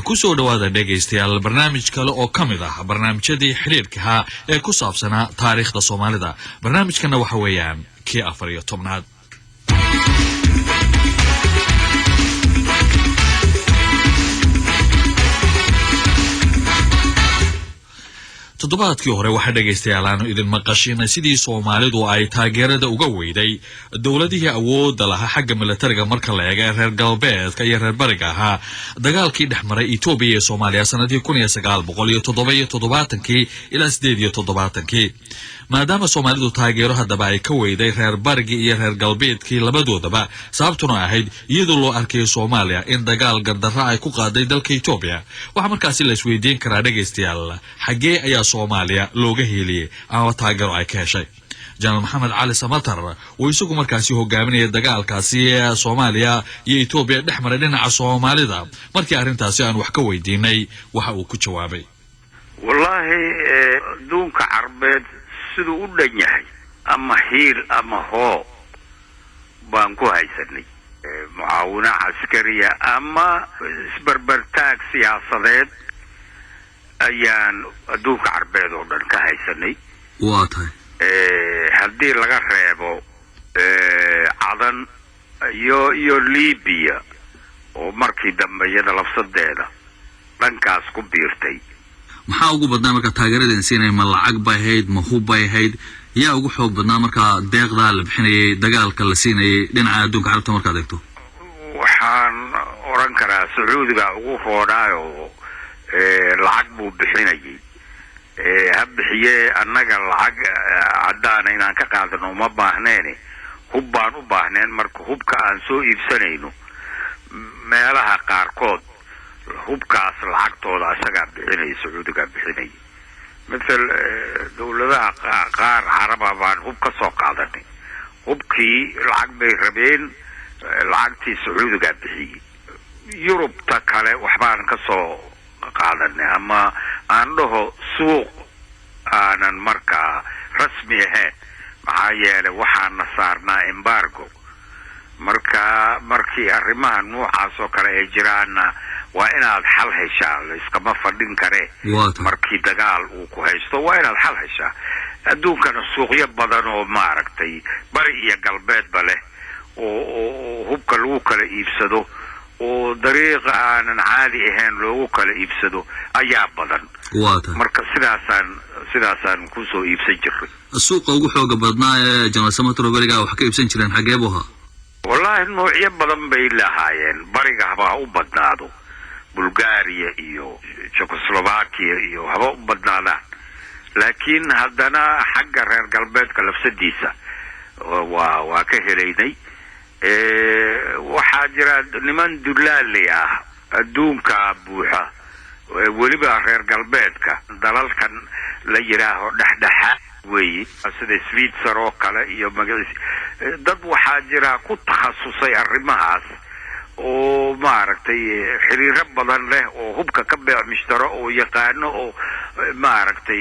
kusoo dhawaada dhegaystayaal barnaamij kale oo ka mid ah barnaamijyadii xiriirka ee ku saabsanaa taariikhda Soomaalida. barnaamijkana waxa weeyaan kii 14aad. toddobaadkii hore waxa dhagaystayaal aanu idin maqashinay sidii Soomaalidu ay taageerada uga weyday dawladihii awoodda lahaa xagga militariga marka la eego reer galbeedka iyo reer bariga ahaa dagaalkii dhexmaray Itoobiya iyo Soomaaliya sanadii 1977 ilaa 1978 maadaama Soomaalidu taageero hadaba ay ka weyday reer bariga iyo reer galbeedkii labadoodaba sababtuna ahayd iyadoo loo arkay Soomaaliya in dagaal gardarro ay ku qaaday dalka Itoobiya. waxa markaas la isweydiin karaa dhagaystayaal xagee ayaa Soomaaliya looga heliyay ama taageero ay ka heshay. General Maxamed Cali Samatar oo isagu markaasi hogaaminaya dagaalkaasi ee Soomaaliya iyo Itoobiya dhexmaray dhinaca Soomaalida markii arintaasi aan wax ka weydiinay waxa uu ku jawaabay wallahi duunka carbeed siduu u dhan yahay ama hiil ama hoo baan ku haysanay mucaawina askariya ama isbarbartaag siyaasadeed ayaan duunka carbeed oo dhan ka haysanay. waa tahay haddii laga reebo cadan iyo Liibiya oo markii dambe iyada lafsadeeda dhankaas ku biirtay. maxaa ugu badnaa marka taageeradan siinay ma lacag bay ahayd ma hub bay ahayd yaa ugu xoog badnaa marka deeqda la bixinayay dagaalka la siinayay dhinaca adduunka carabta marka adeegto? waxaan oran karaa Sacuudiga ugu roodaayo lacag buu bixinayay habbixiye annaga lacag cadaan inaan ka qaadano ma baahneen hub baan u baahneen marka hubka aan soo iibsanayno meelaha qaarkood hubkaas lacagtooda asaga bixinay Sacuudiga bixinay مثل dawladaha qaar caraba baan hub ka soo qaadanay hubkii lacag bay rabeen lacagtii Sacuudiga bixiyay. Yurubta kale waxbaan ka soo qaadanay ama aan dhaho suuq aanan markaa rasmi ahayn maxaa yeelay waxaan saarnaa embargo markii arrimaha noocaas oo kale ay jiraana waa inaad xal heshaa iskama fadhin kare markii dagaal uu ku haysto waa inaad xal heshaa. adduunkana suuqyo badan oo maaragtay bari iyo galbeedba leh oo hubka lagu kala iibsado oo dariiqa aanan caadi ahayn loogu kala iibsado ayaa badan. marka sidaasaan ku soo iibsan jiray. suuqa ugu xooga badnaa ee General Samatar bariga wax ka iibsan jireen xagee buu ahaa? wallahi noocyo badan bay lahaayeen bariga haba u badnaado Bulgaria iyo Czechoslovakia iyo haba u badnaadaan laakiin haddana xagga reer galbeedka lafsadiisa waa ka helaynay. waxaa jira niman dulaali ah adduunka buuxa weliba reer galbeedka dalalkan la yiraaho dhexdhexaad weeye sida Switzerland oo kale iyo dad waxaa jira ku takhasusay arrimahaas oo maaragtay xiriiro badan leh oo hubka ka beecishtaro oo yaqaano oo maaragtay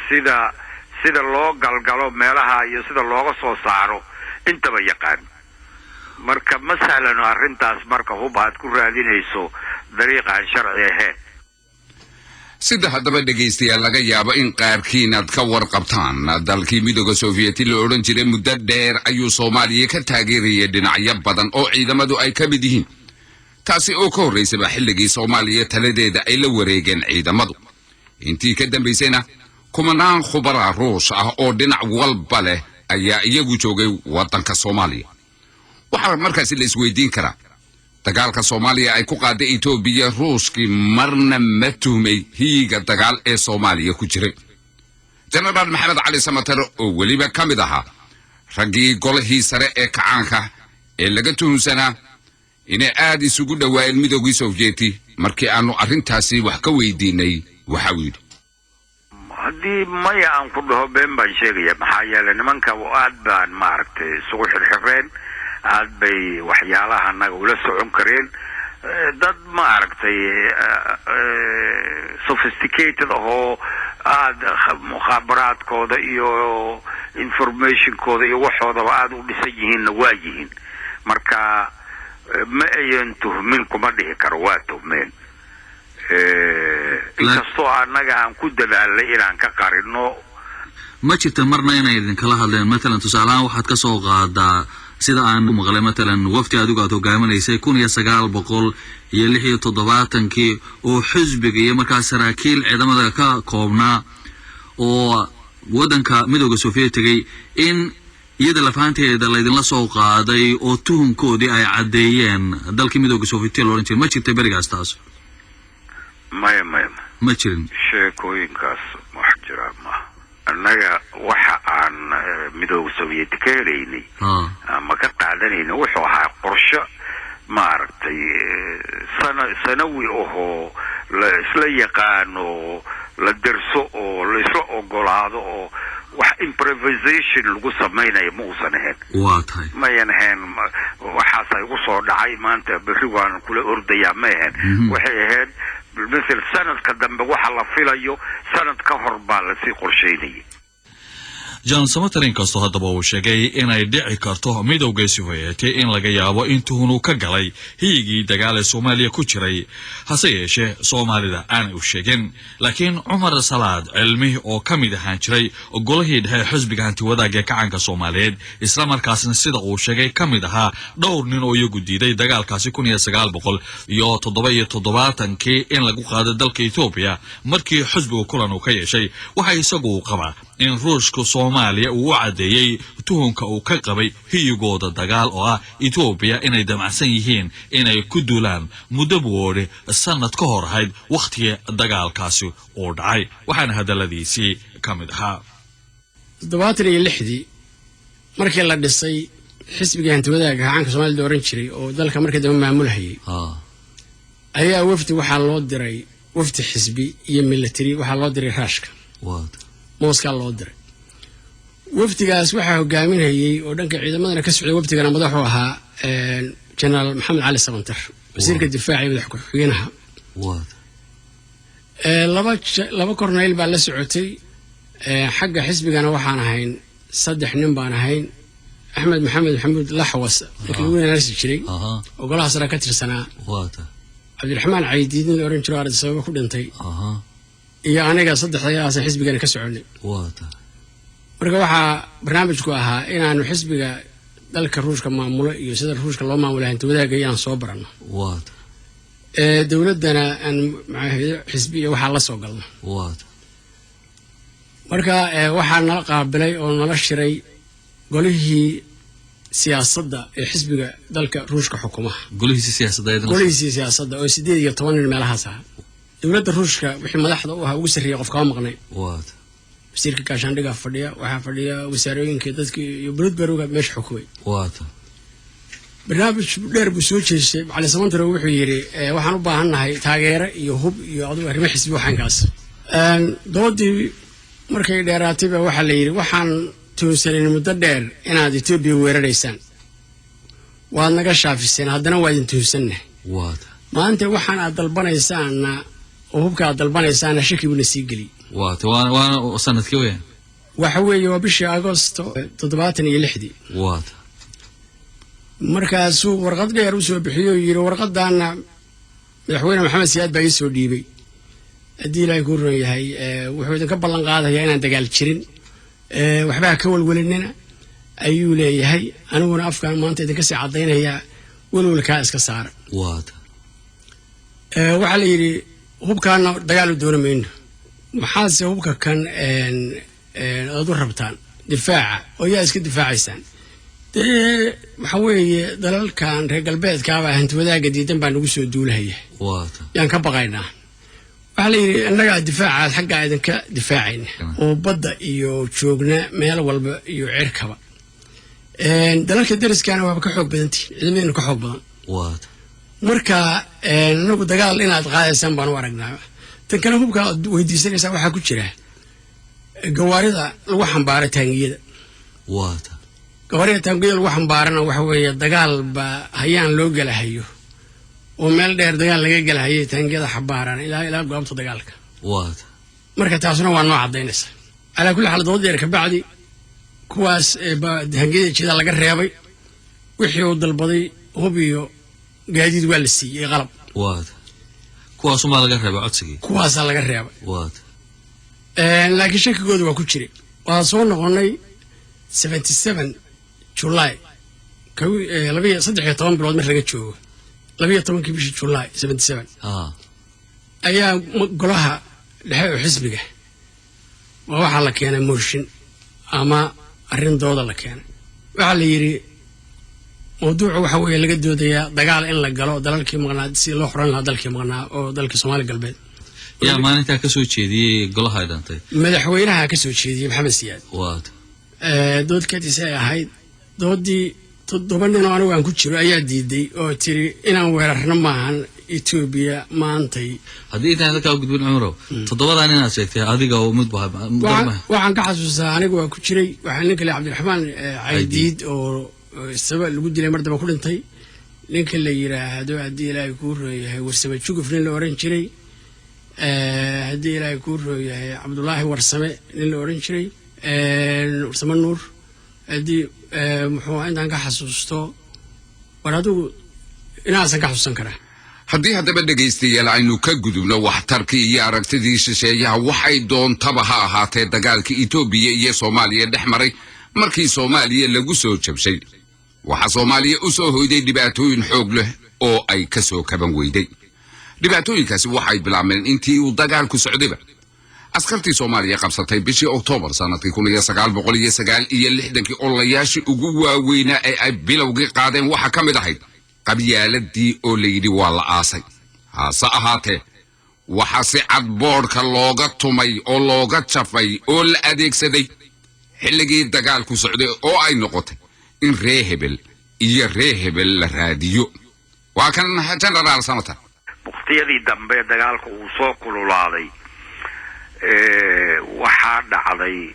sida loo galgalo meelaha iyo sida looga soo saaro intaba yaqaan. marka masalan arrintaas marka hub aad ku raadinayso dariiqan sharci ahayn. sida haddaba dhegaystayaal laga yaabo in qaarkiin aad ka warqabtaan dalkii midowga Soviyeeti la oran jiray muddo dheer ayuu Soomaaliya ka taageerayay dhinacyo badan oo ciidamadu ay ka mid yihiin taasi oo ka horeysay xilligii Soomaaliya taladeeda ay la wareegeen ciidamadu. intii ka dambeysayna kumanaan khubara Ruus ah oo dhinac walba leh ayaa iyagu joogay wadanka Soomaaliya. waxaa markaas la isweydiin karaa dagaalka Soomaaliya ay ku qaaday Itoobiya Ruuskii marna ma tuhmay hiiga dagaal ee Soomaaliya ku jiray. General Maxamed Cali Samatar oo weliba ka mid ahaa raggii golihii sare ee kacaanka ee laga tuhunsanaa inay aad isugu dhawaayeen midowgii Soviyeeti markii aanu arrintaasi wax ka weydiinay waxa uu yidhi haddii maya aan ku dhaho been baan sheegaya maxaa yeelay nimanka aad baan maaragtay isugu xirxireen aad bay waxyaalaha naga ula socon kareen dad maaragtay sophisticated oo aad mukhaabaraadkooda iyo informationkooda iyo waxoodaba aad u dhisan yihiinna waa yihiin. marka ma ayan tuhmin kuma dhihi karo waa tuhmeen inkastoo annaga aan ku dadaalnay inaan ka qarino ma jirta marna inay idin kala hadleen matalan tusaalahaan waxaad ka soo qaadaa sida aan maqlay matalan wafti adigu aad hogaamineysay 1976 oo xisbiga iyo markaas saraakiil ciidamada ka koobnaa oo wadanka midowga Sovietiga in iyada lafaanteeda la idinla soo qaaday oo tuhunkoodii ay cadeeyeen dalkii midowga Sovietiga loo oran jiray ma jirta berigaas taas ma jirin sheekooyinkaas wax jira ma annaga waxa aan midowga Sovietiga ka helaynay ama ka qaadanayna wuxuu ahaa qorshe maaragtay sanawi oo la isla yaqaano la darso oo la isla ogolaado oo wax improvisation lagu sameeyay ma uusan ahayn waa tahay ma yanahan waxaas ay ugu soo dhacay maanta berri waan kula ordaya ma ahayn waxay ahayd مثل سنة كدم بوحة لفيليو سنة كهر بالسي قرشيني جان سمترين كاستو هدبا uu sheegay inay dhici karto midowga Sovieti in laga yaabo intuu ka galay hiigii dagaal Soomaaliya ku jiray hase yeeshee Soomaalida aan u sheegin laakiin Umar Salaad cilmi oo kamid ahaan jiray golihii dhexe xisbiga hanti-wadaagga kacanka Soomaaliyeed isla markaasna sida uu sheegay kamid ahaa dhowr nin oo iyagu diiday dagaalkaasi 1977 in lagu qaado dalka Ethiopia markii xisbigu kulan uu ka yeeshay waxa isagu qaba in ruushka Soomaaliya uu cadeeyay tuhunka uu ka qabay hiyigooda dagaal oo ah Ethiopia inay damacsan yihiin inay ku duulaan muddo boode sanad ka hor ahayd waqtiga dagaalkaasi oo dhacay waxaana hadaladiisii kamid ahaa 76 markii la dhisay xisbiga hanti-wadaagga kacanka Soomaaliya oran jiray oo dalka markii dambe maamulhayay ayaa wafdi waxa loo diray wafdi xisbi iyo military waxa loo diray raashka موسكا لو دير وفتيغاس waxa hogaaminayay oo dhanka ciidamadana ka socday waftigana madaxu ahaa General Maxamed Ali Sabantar wasiirka difaaca madax ku xigeenaha laba korneyl baa la socotay xagga xisbigana waxaan ahayn saddex nin baan ahayn Ahmed Maxamed Laxwas inuu wanaagsan jiray oo golaha sare ka tirsanaa Cabdiraxmaan Caydiin oo oran jiray arday sabab ku dhintay iyo aniga saddexdaas xisbigan ka soconay marka waxa barnaamijku ahaa inaanu xisbiga dalka ruushka maamulo iyo sida ruushka loo maamulo hanti-wadaagga inaan soo barano dawladana aan xisbiga waxa la soo galno marka waxa nala qaabilay oo nala shiray golihii siyaasadda ee xisbiga dalka ruushka xukumaha golihii siyaasadda oo 18 meelahaas ah dawladda ruushka wixii madaxda u ahaa ugu sarreeyay qof ka maqnay wasiirka gaashaandhigga fadhiya waxa fadhiya wasaarooyinka dadka iyo buludbaruga meesha xukumay barnaamij dheer buu soo jeestay Cali Sabantar wuxuu yiri waxaan u baahanahay taageero iyo hub iyo adigu arrimo xisbi waxaankaas doodii markay dheeraatay waxa la yiri waxaan tuusanay muddo dheer inaad Ethiopia weeraraysaan waad naga shaafiseen haddana waa idin tuusanay maanta waxaan aad dalbanaysaan oo hubka aad dalbanaysaan shaki buu sii gali waana sanadkii weyn waxa weeye waa bishii Agoosto 76 markaasuu warqad dheer u soo bixiyo yiri warqadana madaxweyne Maxamed Siyaad baa soo dhiibay hadii ilaahay ku roon yahay wuxuu idin ka ballan qaadayaa inaan dagaal jirin waxba ka walwalinina ayuu leeyahay aniguna afkaan maanta idinka sii cadeynaya walwalka iska saar waxa la yiri hubkaana dagaal u doonamayno maxaase hubka kan aad u rabtaan difaaca oo yaa iska difaacaysaan waxa weeye dalalkan reer galbeedka ah hanti-wadaagga diidan baan ugu soo duulahaya yaan ka baqaynaa waxa la yiri annaga difaaca xagga idinka difaacayna oo badda iyo joogna meel walba iyo cirkaba dalalka dariskana waa ka xoog badan tihiin ciidamada ka xoog badan marka anagu dagaal inaad qaadaysan baan u aragnaa tan kale hubka weydiisanaysa waxa ku jira gawaarida lagu xambaaray taangiyada gawaarida taangiyada lagu xambaarana waxa weeye dagaal ba hayaan loo galahayo oo meel dheer dagaal laga galahayo taangiyada xambaaran ilaa goobta dagaalka marka taasuna waa noo cadeynaysa ala kulli xal dood ka bacdi kuwaas taangiyada jida laga reebay wixii uu dalbaday hubiyo gaadiid waa la siiyay qalab kuwaas uma laga reebay codsigii kuwaasaa laga reebay waad laakiin shakigooda waa ku jiray waa soo noqonay 77 July 13 bilood mar laga joogo 12 bishii July 77 ayaa golaha dhexe oo xisbiga waxa la keenay mooshin ama arrin dooda la keenay waxa la yiri mawduucu waxa weeye laga doodayaa dagaal in la galo dalalkii maqnaa si loo xoran lahaa dalkii maqnaa oo dalkii Soomaaliya galbeed yaa maalinta ka soo jeediyay golaha dhantay madaxweynaha ka soo jeediyay Maxamed Siyaad waad doodkadiisa ay ahayd doodii 7 nin oo anigu aan ku jiro ayaa diiday oo tiri inaan weerarno maahan Ethiopia maantay haddii inta halka u gudbin Cumaro 7 nin aad sheegtay adiga oo mid waxaan ka xasuustaa anigu waan ku jiray waxaan ninka Cabdiraxmaan Caydiid oo sabab lagu dilay mar daba ku dhintay ninka la yiraahdo hadii Ilaahay ku rooyahay warsame juguf nin la oran jiray hadii Ilaahay ku rooyahay Cabdullaahi warsame nin la oran jiray warsame nuur hadii muxuu intaan ka xasuusto waradu inaasan ka xasuusan karaa haddii haddaba dhegaystayaal aynu ka gudubno waxtarkii iyo aragtidii shisheeyaha waxay doontaba ha ahaatee dagaalka Itoobiya iyo Soomaaliya dhex maray markii Soomaaliya lagu soo jabshay waxa Soomaaliya u soo hoyday dhibaatooyin xoog leh oo ay ka soo kaban weyday dhibaatooyinkaasi waxay bilaabmeen intii uu dagaalku socdayba askartii Soomaaliya qabsatay bishii Oktoobar sanadkii 1969 olayaashii ugu waaweynaa ee ay bilowgii qaadeen waxa ka mid ahayd qabyaaladii oo la yidhi waa la aasay hase ahaatee waxa si cad boodhka looga tumay oo looga jafay oo la adeegsaday xilligii dagaalku socday oo ay noqotay in ree hebel la raadiyo waa kan General Samatar waqtiyadii dambe dagaalku uu soo kululaaday waxaa dhacday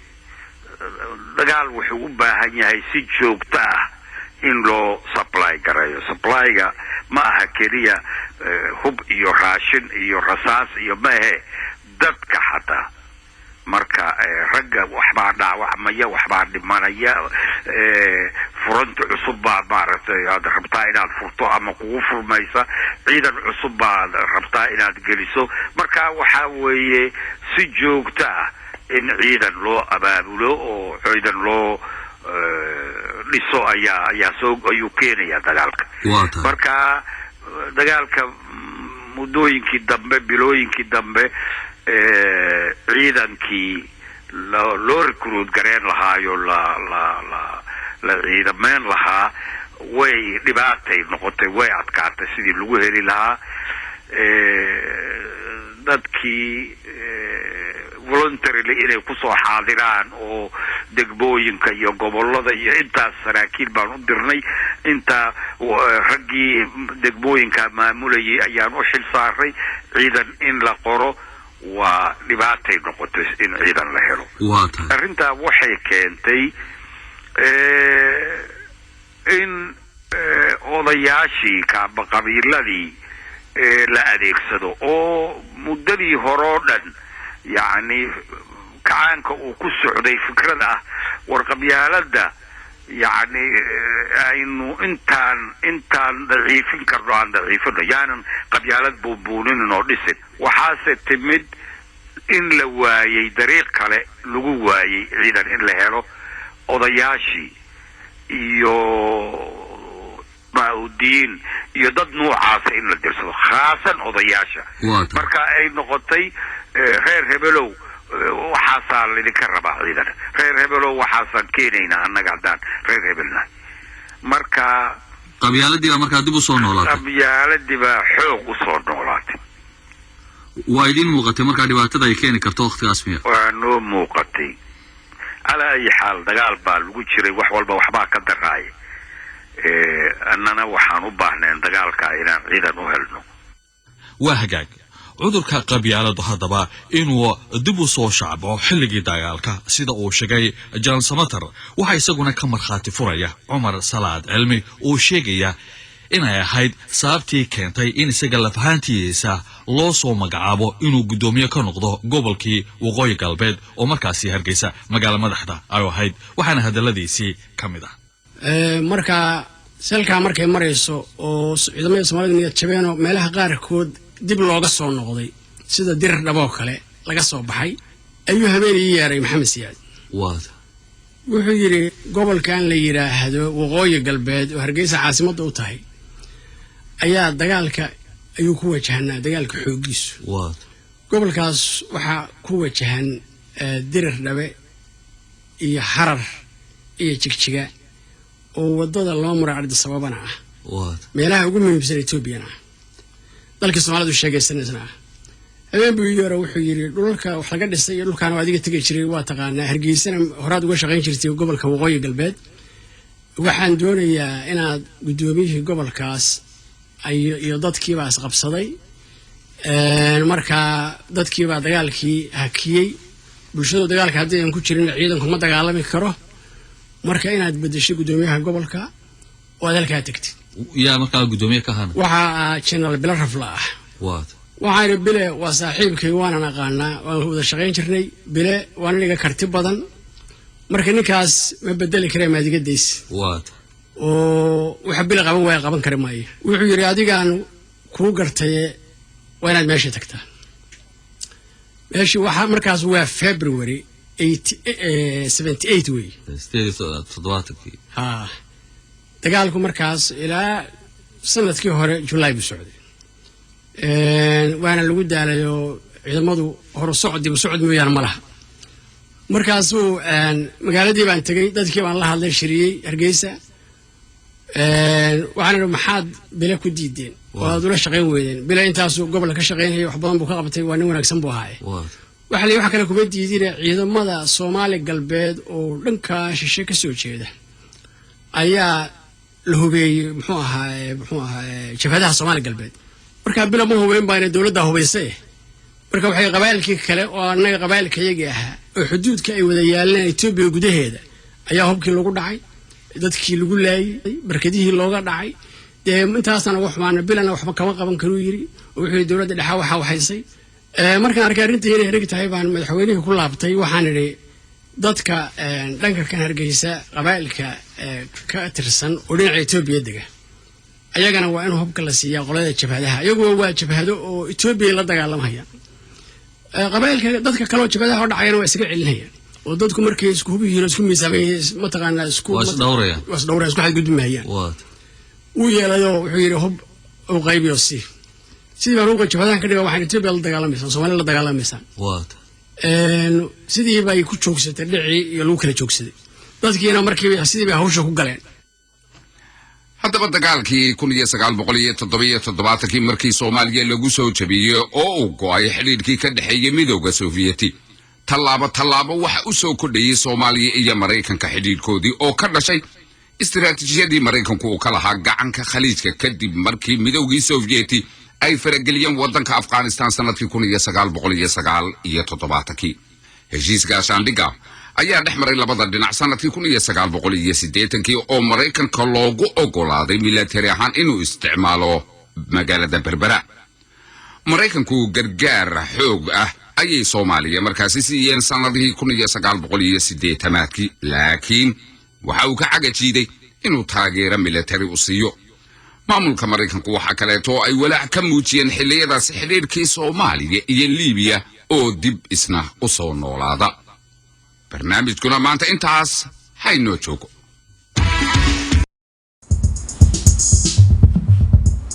dagaal wuxuu u baahan yahay si joogto ah in loo supply gareeyo supplyga ma aha keliya hub iyo raashin iyo rasaas iyo maahe dadka xataa marka ragga waxbaa dhaawacmaya waxbaa dhimanaya furanta cusub baa maaragtay aad rabtaa inaad furto ama kugu furmaysa ciidan cusub baa rabtaa inaad geliso marka waxa weeye si joogto ah in ciidan loo abaabulo oo ciidan loo dhiso ayuu keenaya dagaalka marka dagaalka muddooyinkii dambe bilooyinkii dambe ciidankii loo recruit gareen lahaayo la ciidameen lahaa way dhibaatay noqotay way adkaatay sidii lagu heli lahaa dadkii voluntarily inay ku soo xaadiraan oo degmooyinka iyo gobolada iyo intaas saraakiil baan u dirnay inta raggii degmooyinka maamulayay ayaan u xil saaray ciidan in la qoro waa dhibaatay noqotay in ciidan la helo arrintaa waxay keentay in odayaashii qabiiladii la adeegsado oo muddadii hore oo dhan yacni kacaanka uu ku socday fikrad ah warqabyaalada yacni aynu intaan daciifin karno aan daciifino yaanan qabyaalad buubuuninin oo dhisin waxaase timid in la waayey dariiq kale lagu waayey ciidan in la helo odayaashii iyo maaudiin iyo dad noocaasa in la dirsado khaasan odayaasha marka ay noqotay reer hebelow waxaasaa lidinka rabaa ciidan reer hebelow waxaasaan keenaynaa annaga haddaan reer hebelnahay marka qabyaaladii baa markaa dib u soo noolaatay qabyaaladii baa xoog u soo noolaatay waa idin muuqatay markaa dhibaatada ay keeni karto waqtigaas miya waa noo muuqatay calaa ay xaal dagaal baa lagu jiray wax walba waxbaa ka daraaya annana waxaan u baahneen dagaalka inaan ciidan u helno waa hagaag cudurka qabyaaladu haddaba inuu dib u soo shacbo xilligii dagaalka sida uu sheegay General Samatar waxa isaguna ka markhaati furaya Cumar Salaad Cilmi oo sheegaya inay ahayd sababtii keentay in isaga lafahantiisa loo soo magacaabo inuu gudoomiye ka noqdo gobolkii Waqooyi Galbeed oo markaasi Hargeysa magaalo madaxda ay ahayd waxaana hadaladiisii kamid ah marka selka markay marayso oo ciidamada Soomaaliyeed niyad jabeeno meelaha qaarkood dib looga soo noqday sida dirir dhaboo kale laga soo baxay ayuu habeenayay yeeray maxamed siyaad wuxuu yidhi gobolkan la yidhaahdo waqooyi galbeed oo hargeysa caasimadda u tahay ayaa dagaalka ayuu ku wajahanaa dagaalka xooggiisu gobolkaas waxaa ku wajahan dirir dhabe iyo harar iyo jigjiga oo waddada loo maro Addis Ababana ah meelaha ugu muhiimsan Etoobiyana ah dalka Soomaalidu sheegaysanayna habeen buu yiri wuxuu yiri dhulka wax laga dhisay iyo dhulkaan adiga tagay jiray waa taqaanaa Hargeysana horaad uga shaqayn jirtay gobolka waqooyi galbeed waxaan doonayaa inaad gudoomiyihii gobolkaas iyo dadkii baa isqabsaday marka dadkii baa dagaalkii hakiyay bulshada dagaalka haddii aan ku jirin ciidanku ma dagaalami karo marka inaad bedesho gudoomiyaha gobolka oo halkaa tagtid yaa markaa gudoomiye ka hana waxa General Bilal Rafla ah waxaan bile waa saaxiibkay waana naqaanaa waan wada shaqayn jirnay bile waan aniga karti badan marka ninkaas ma bedeli kare maadigadeys oo waxa bile qaban kare maayo wuxuu yiri adigaan ku gartay waa inaad meesha tagtaa meesha waxa markaas waa February 78 way dagaalku markaas ilaa sanadkii hore July buu socday waana lagu daalayo ciidamadu hor socod mooyaan malaha markaasuu magaaladii baan tagay dadkii baan la hadlay shiriyay Hargeysa waxaan maxaad bile ku diideen waad ula shaqayn weydeen bile intaasuu gobolka ka shaqaynayay wax badan buu ka qabtay waa nin wanaagsan buu ahaa waxa kale kuma diidin ciidamada Soomaali galbeed oo dhanka shishe ka soo jeeda ayaa la hubeeyay muxuu ahaa jabhadaha Soomaali galbeed marka bila ma hubeen baa inay dawladda hubeysay marka waxay qabaylkii kale oo anaga qabaylkayga ahaa oo xuduudka ay wada yaaleen Itoobiya gudaheeda ayaa hubkii lagu dhacay dadkii lagu laayay barkadihii looga dhacay intaasna wax maana bilana waxba kama qaban karo yiri wuxuu dawladda dhaxa waxa waxaysay markaan arkay arrintii inay hereg tahay baan madaxweynaha ku laabtay waxaan idhi dadka dhanka kan Hargeysa qabaylka ka tirsan oo dhinaca Itoobiya dega ayagana waa in hubka la siiyaa qolada jabhadaha iyagu waa jabhado oo Itoobiya la dagaalamaya qabaylka dadka kale oo jabhadaha oo dhacayna waa isaga celinayaan oo dadku markay isku hubiyiin isku miisaamayeen ma taqaanaa isku wasdawrayaan isku xadgudubmayaan uu yeelayo wuxuu yiri hub oo qaybiyo sidii baan uga jabhadaha ka dhigaa waxaan Itoobiya la dagaalamaysaa Soomaaliya la dagaalamaysaa sidii bay ku joogsatay dhicii iyo lagu kala joogsaday dadkiina markii sidii bay hawsha ku galeen haddaba dagaalkii 1977 markii Soomaaliya lagu soo jabiyay oo uu go'ay xiriirkii ka dhaxeeyay midowga Sovieti tallaabo waxa uu soo kordhiyay Soomaaliya iyo Mareykanka xiriirkoodii oo ka dhashay istiraatiijiyadii Mareykanku uu ka lahaa gacanka Khaliijka kadib markii midowgii Sovieti ay farageliyeen wadanka Afghanistan sanadkii 1979 heshiiska Shandhiga ayaa dhexmaray labada dhinac sanadkii 1980 oo Mareykanka loogu ogolaaday military ahaan inuu isticmaalo magaalada Berbera Mareykanku gargaar xoog ah ayay Soomaaliya markaasi siiyeen sanadkii 1980 laakiin waxa uu ka cagajiiday inuu taageero military u siiyo maamulka Mareykanku waxa kale oo ay walaac ka muujiyeen xilliyadaas xiriirkii Soomaaliya iyo Liibiya oo dib isna u soo noolaada barnaamijkuna maanta intaas haynoo joogo